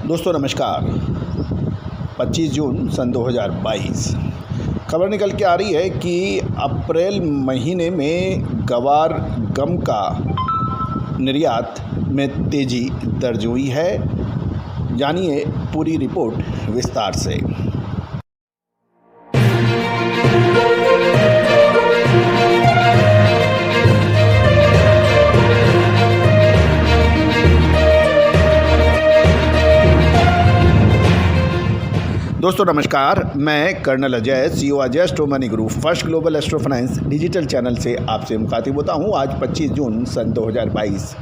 दोस्तों नमस्कार। 25 जून सन 2022 खबर निकल के आ रही है कि अप्रैल महीने में गवार गम का निर्यात में तेज़ी दर्ज हुई है। जानिए पूरी रिपोर्ट विस्तार से। दोस्तों नमस्कार, मैं colonel Ajay, CEO Ajay astro money group first global astro finance digital channel से आपसे मुखातिब होता हूं। आज 25 जून सन 2022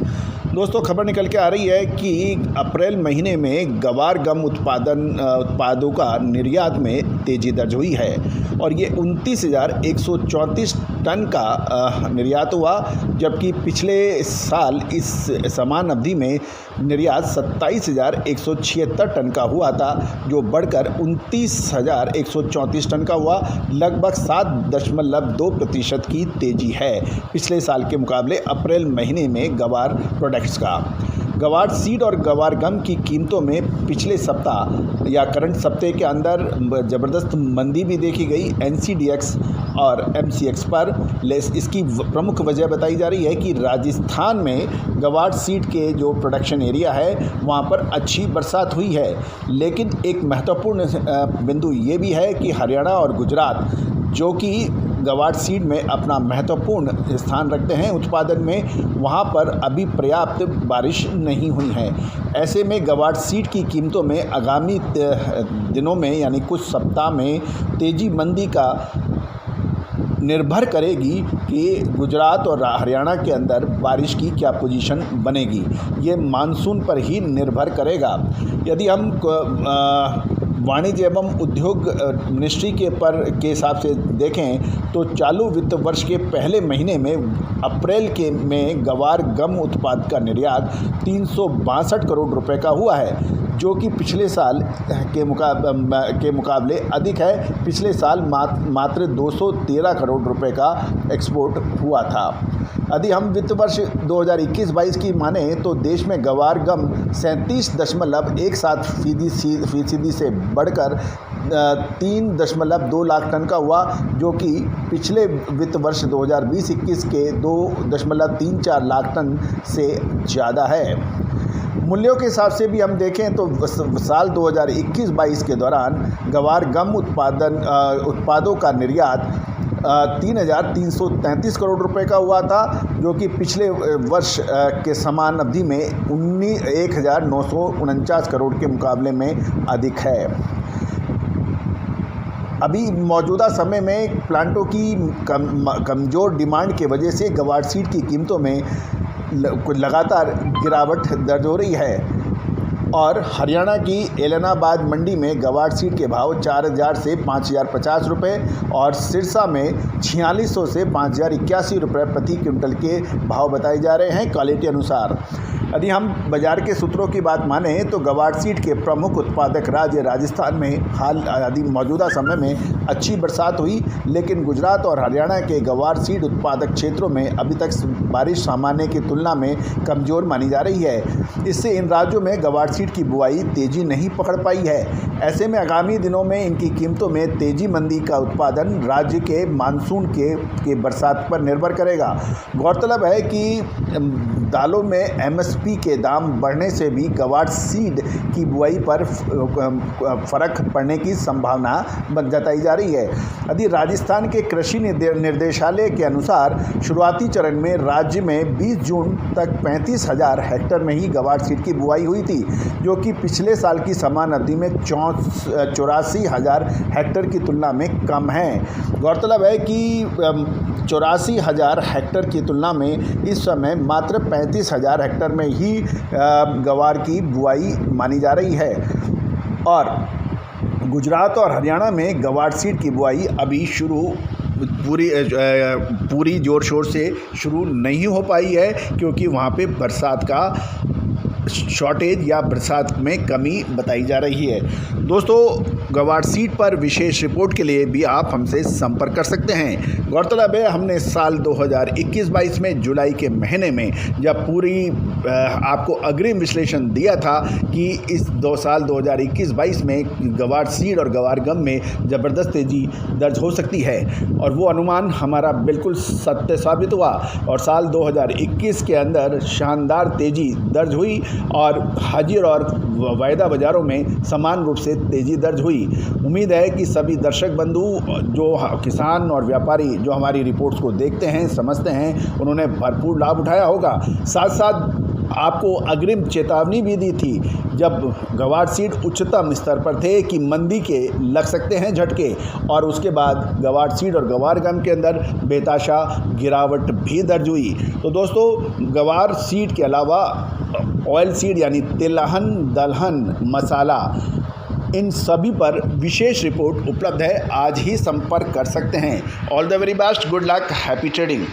दोस्तों खबर निकल के आ रही है कि अप्रैल महीने में गवार गम उत्पादों का निर्यात में तेज़ी दर्ज हुई है और ये 29,134 टन का निर्यात हुआ, जबकि पिछले साल इस समान अवधि में निर्यात 27,176 टन का हुआ था, जो बढ़कर 29,134 टन का हुआ। लगभग 7.2% की तेज़ी है पिछले साल के मुकाबले अप्रैल महीने में गवार प्रोडक्ट्स का। गवार सीड और गवार गम की कीमतों में पिछले सप्ताह या करंट सप्ताह के अंदर ज़बरदस्त मंदी भी देखी गई NCDX और MCX पर। इसकी प्रमुख वजह बताई जा रही है कि राजस्थान में गवार सीड के जो प्रोडक्शन एरिया है वहाँ पर अच्छी बरसात हुई है, लेकिन एक महत्वपूर्ण बिंदु ये भी है कि हरियाणा और गुजरात, जो कि गवार सीड में अपना महत्वपूर्ण स्थान रखते हैं उत्पादन में, वहाँ पर अभी पर्याप्त बारिश नहीं हुई है। ऐसे में गवार सीड की कीमतों में आगामी दिनों में यानी कुछ सप्ताह में तेज़ी मंदी का निर्भर करेगी कि गुजरात और हरियाणा के अंदर बारिश की क्या पोजीशन बनेगी। ये मानसून पर ही निर्भर करेगा। यदि हम वाणिज्य एवं उद्योग मिनिस्ट्री के हिसाब से देखें तो चालू वित्त वर्ष के पहले महीने में अप्रैल में गवार गम उत्पाद का निर्यात 362 करोड़ रुपए का हुआ है, जो कि पिछले साल के मुकाबले अधिक है। पिछले साल मात्र 213 करोड़ रुपए का एक्सपोर्ट हुआ था। यदि हम वित्त वर्ष 2021-22 की माने तो देश में गवार गम 37.17% से बढ़कर 3.2 लाख टन का हुआ, जो कि पिछले वित्त वर्ष 2020-21 के 2.34 लाख टन से ज़्यादा है। मूल्यों के हिसाब से भी हम देखें तो साल 2021-22 के दौरान गवार गम उत्पादों का निर्यात 3,333 करोड़ रुपए का हुआ था, जो कि पिछले वर्ष के समान अवधि में 1,949 करोड़ के मुकाबले में अधिक है। अभी मौजूदा समय में प्लांटों की कमज़ोर डिमांड की वजह से गवार सीड की कीमतों में लगातार गिरावट दर्ज हो रही है और हरियाणा की एलनाबाद मंडी में गवार सीड के भाव 4,000 से 5,050 रुपये और सिरसा में 4,600 से 5,081 रुपये प्रति क्विंटल के भाव बताए जा रहे हैं क्वालिटी अनुसार। यदि हम बाज़ार के सूत्रों की बात मानें तो गवार सीड के प्रमुख उत्पादक राज्य राजस्थान में यदि मौजूदा समय में अच्छी बरसात हुई, लेकिन गुजरात और हरियाणा के गवार सीड उत्पादक क्षेत्रों में अभी तक बारिश सामान्य की तुलना में कमज़ोर मानी जा रही है। इससे इन राज्यों में गवार सीड की बुआई तेज़ी नहीं पकड़ पाई है। ऐसे में आगामी दिनों में इनकी कीमतों में तेज़ी मंदी का उत्पादन राज्य के मानसून के बरसात पर निर्भर करेगा। गौरतलब है कि दालों में MSP के दाम बढ़ने से भी गवार सीड की बुआई पर फर्क पड़ने की संभावना जताई जा रही है। यदि राजस्थान के कृषि निर्देशालय के अनुसार शुरुआती चरण में राज्य में 20 जून तक 35,000 हेक्टेयर में ही गवार सीड की बुआई हुई थी, जो कि पिछले साल की समान अवधि में 84,000 हेक्टेयर की तुलना में कम है। गौरतलब है कि 84,000 हेक्टेयर की तुलना में इस समय मात्र 35,000 हेक्टेयर में ही गवार की बुआई मानी जा रही है और गुजरात और हरियाणा में गवार सीड की बुआई अभी पूरी ज़ोर शोर से शुरू नहीं हो पाई है, क्योंकि वहाँ पे बरसात का शॉर्टेज या बरसात में कमी बताई जा रही है। दोस्तों, गवार सीड पर विशेष रिपोर्ट के लिए भी आप हमसे संपर्क कर सकते हैं। गौरतलब है, हमने साल 2021-22 में जुलाई के महीने में जब पूरी आपको अग्रिम विश्लेषण दिया था कि इस 2 साल 2021-22 में गवार सीड और गवार गम में ज़बरदस्त तेज़ी दर्ज हो सकती है, और वो अनुमान हमारा बिल्कुल सत्य साबित हुआ और साल 2021 के अंदर शानदार तेज़ी दर्ज हुई और हाजिर और वायदा बाज़ारों में समान रूप से तेज़ी दर्ज हुई। उम्मीद है कि सभी दर्शक बंधु, जो किसान और व्यापारी जो हमारी रिपोर्ट्स को देखते हैं, समझते हैं, उन्होंने भरपूर लाभ उठाया होगा। साथ साथ आपको अग्रिम चेतावनी भी दी थी जब गवार सीड उच्चतम स्तर पर थे कि मंदी के लग सकते हैं झटके, और उसके बाद गवार सीड और गवार गम के अंदर बेताशा गिरावट भी दर्ज हुई। तो दोस्तों, गवार सीड के अलावा ऑयल सीड यानी तिलहन, दलहन, मसाला, इन सभी पर विशेष रिपोर्ट उपलब्ध है। आज ही संपर्क कर सकते हैं। All the very best, good luck, happy trading.